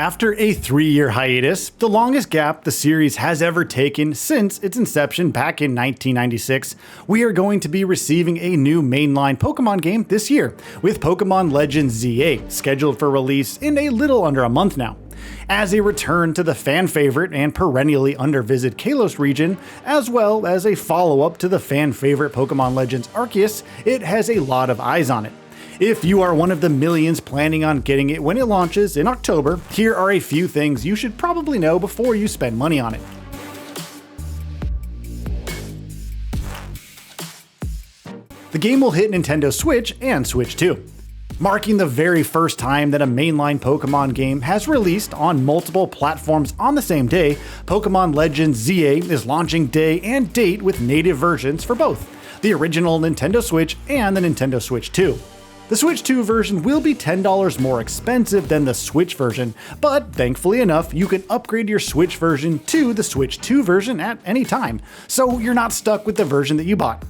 After a 3-year hiatus, the longest gap the series has ever taken since its inception back in 1996, we are going to be receiving a new mainline Pokémon game this year, with Pokémon Legends ZA, scheduled for release in a little under a month now. As a return to the fan favorite and perennially undervisited Kalos region, as well as a follow-up to the fan favorite Pokémon Legends Arceus, it has a lot of eyes on it. If you are one of the millions planning on getting it when it launches in October, here are a few things you should probably know before you spend money on it. The game will hit Nintendo Switch and Switch 2. Marking the very first time that a mainline Pokémon game has released on multiple platforms on the same day, Pokémon Legends ZA is launching day and date with native versions for both the original Nintendo Switch and the Nintendo Switch 2. The Switch 2 version will be $10 more expensive than the Switch version, but thankfully enough, you can upgrade your Switch version to the Switch 2 version at any time, so you're not stuck with the version that you bought.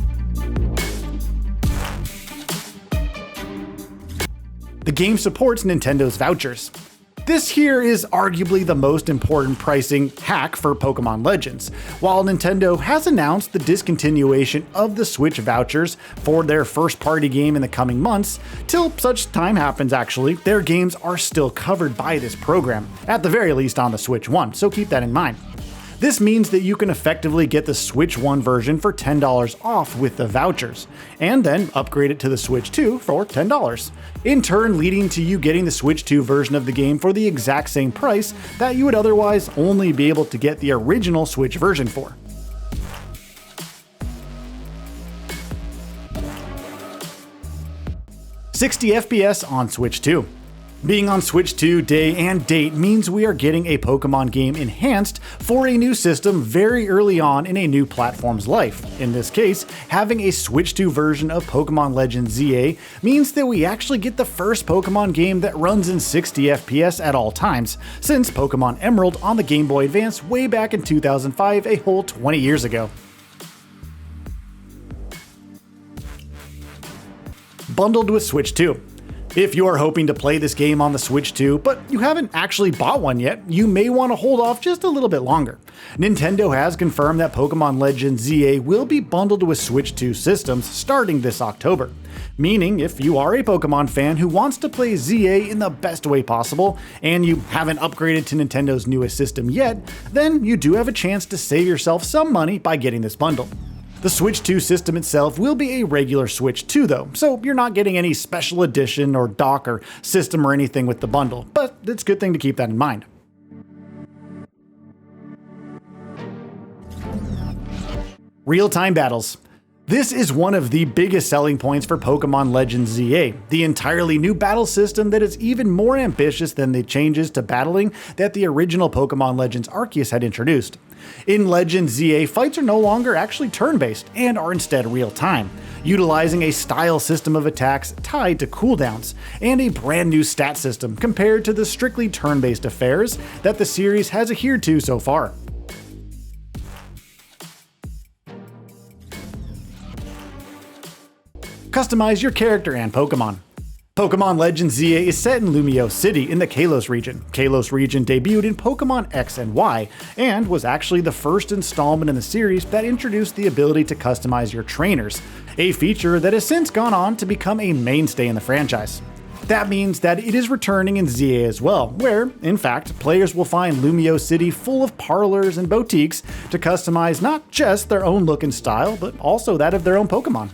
The game supports Nintendo's vouchers. This here is arguably the most important pricing hack for Pokémon Legends. While Nintendo has announced the discontinuation of the Switch vouchers for their first-party game in the coming months, till such time happens actually, their games are still covered by this program, at the very least on the Switch 1, so keep that in mind. This means that you can effectively get the Switch 1 version for $10 off with the vouchers, and then upgrade it to the Switch 2 for $10, in turn leading to you getting the Switch 2 version of the game for the exact same price that you would otherwise only be able to get the original Switch version for. $60 FPS on Switch 2. Being on Switch 2 day and date means we are getting a Pokémon game enhanced for a new system very early on in a new platform's life. In this case, having a Switch 2 version of Pokémon Legends ZA means that we actually get the first Pokémon game that runs in 60 FPS at all times, since Pokémon Emerald on the Game Boy Advance way back in 2005, a whole 20 years ago. Bundled with Switch 2. If you are hoping to play this game on the Switch 2, but you haven't actually bought one yet, you may want to hold off just a little bit longer. Nintendo has confirmed that Pokémon Legends ZA will be bundled with Switch 2 systems starting this October. Meaning, if you are a Pokémon fan who wants to play ZA in the best way possible, and you haven't upgraded to Nintendo's newest system yet, then you do have a chance to save yourself some money by getting this bundle. The Switch 2 system itself will be a regular Switch 2 though, so you're not getting any special edition or dock or system or anything with the bundle, but it's a good thing to keep that in mind. Real-time battles. This is one of the biggest selling points for Pokémon Legends ZA, the entirely new battle system that is even more ambitious than the changes to battling that the original Pokémon Legends Arceus had introduced. In Legends ZA, fights are no longer actually turn-based and are instead real-time, utilizing a style system of attacks tied to cooldowns, and a brand new stat system compared to the strictly turn-based affairs that the series has adhered to so far. Customize your character and Pokémon. Pokémon Legends ZA is set in Lumio City in the Kalos region. Kalos region debuted in Pokémon X and Y, and was actually the first installment in the series that introduced the ability to customize your trainers, a feature that has since gone on to become a mainstay in the franchise. That means that it is returning in ZA as well, where, in fact, players will find Lumio City full of parlors and boutiques to customize not just their own look and style, but also that of their own Pokémon.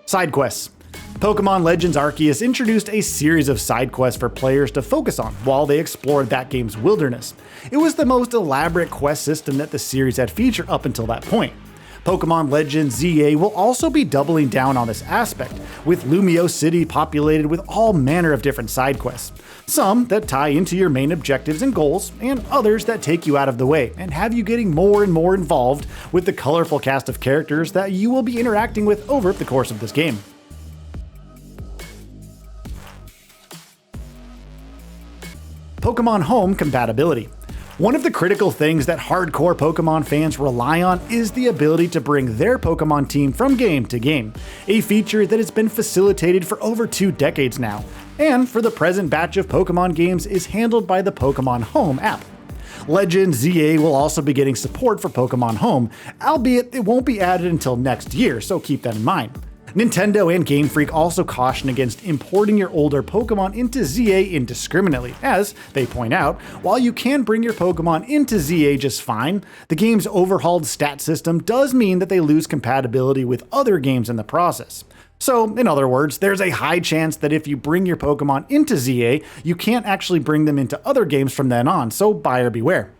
Side quests. Pokémon Legends Arceus introduced a series of side quests for players to focus on while they explored that game's wilderness. It was the most elaborate quest system that the series had featured up until that point. Pokémon Legends ZA will also be doubling down on this aspect, with Lumio City populated with all manner of different side quests. Some that tie into your main objectives and goals, and others that take you out of the way and have you getting more and more involved with the colorful cast of characters that you will be interacting with over the course of this game. Pokémon Home compatibility. One of the critical things that hardcore Pokemon fans rely on is the ability to bring their Pokemon team from game to game, a feature that has been facilitated for over 2 decades now, and for the present batch of Pokemon games is handled by the Pokemon Home app. Legends ZA will also be getting support for Pokemon Home, albeit it won't be added until next year, so keep that in mind. Nintendo and Game Freak also caution against importing your older Pokemon into ZA indiscriminately, as, they point out, while you can bring your Pokemon into ZA just fine, the game's overhauled stat system does mean that they lose compatibility with other games in the process. So, in other words, there's a high chance that if you bring your Pokemon into ZA, you can't actually bring them into other games from then on, so buyer beware.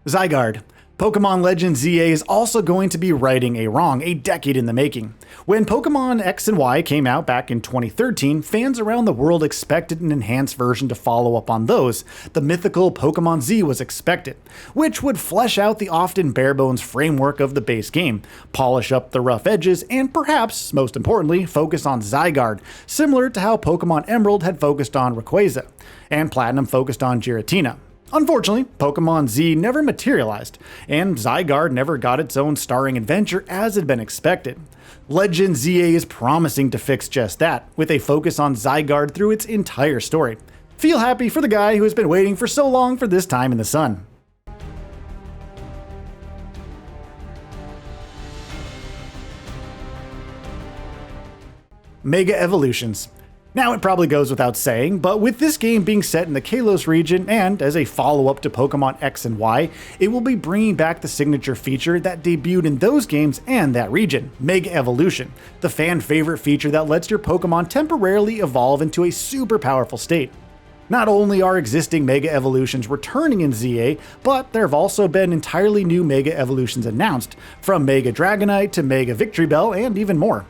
Zygarde. Pokemon Legends ZA is also going to be righting a wrong a decade in the making. When Pokemon X and Y came out back in 2013, fans around the world expected an enhanced version to follow up on those. The mythical Pokemon Z was expected, which would flesh out the often bare-bones framework of the base game, polish up the rough edges, and perhaps, most importantly, focus on Zygarde, similar to how Pokemon Emerald had focused on Rayquaza, and Platinum focused on Giratina. Unfortunately, Pokemon Z never materialized, and Zygarde never got its own starring adventure as had been expected. Legends ZA is promising to fix just that, with a focus on Zygarde through its entire story. Feel happy for the guy who has been waiting for so long for this time in the sun. Mega Evolutions. Now it probably goes without saying, but with this game being set in the Kalos region and as a follow-up to Pokemon X and Y, it will be bringing back the signature feature that debuted in those games and that region, Mega Evolution, the fan-favorite feature that lets your Pokemon temporarily evolve into a super powerful state. Not only are existing Mega Evolutions returning in ZA, but there have also been entirely new Mega Evolutions announced, from Mega Dragonite to Mega Victreebel and even more.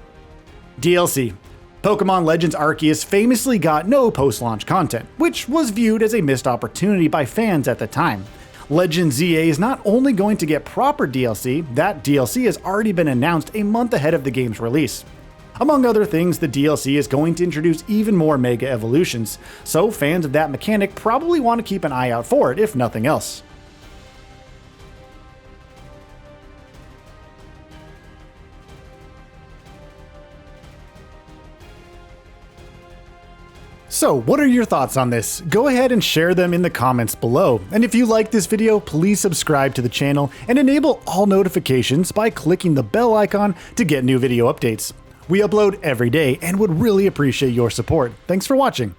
DLC. Pokemon Legends Arceus famously got no post-launch content, which was viewed as a missed opportunity by fans at the time. Legends ZA is not only going to get proper DLC, that DLC has already been announced a month ahead of the game's release. Among other things, the DLC is going to introduce even more Mega Evolutions, so fans of that mechanic probably want to keep an eye out for it, if nothing else. So, what are your thoughts on this? Go ahead and share them in the comments below. And if you like this video, please subscribe to the channel and enable all notifications by clicking the bell icon to get new video updates. We upload every day and would really appreciate your support. Thanks for watching.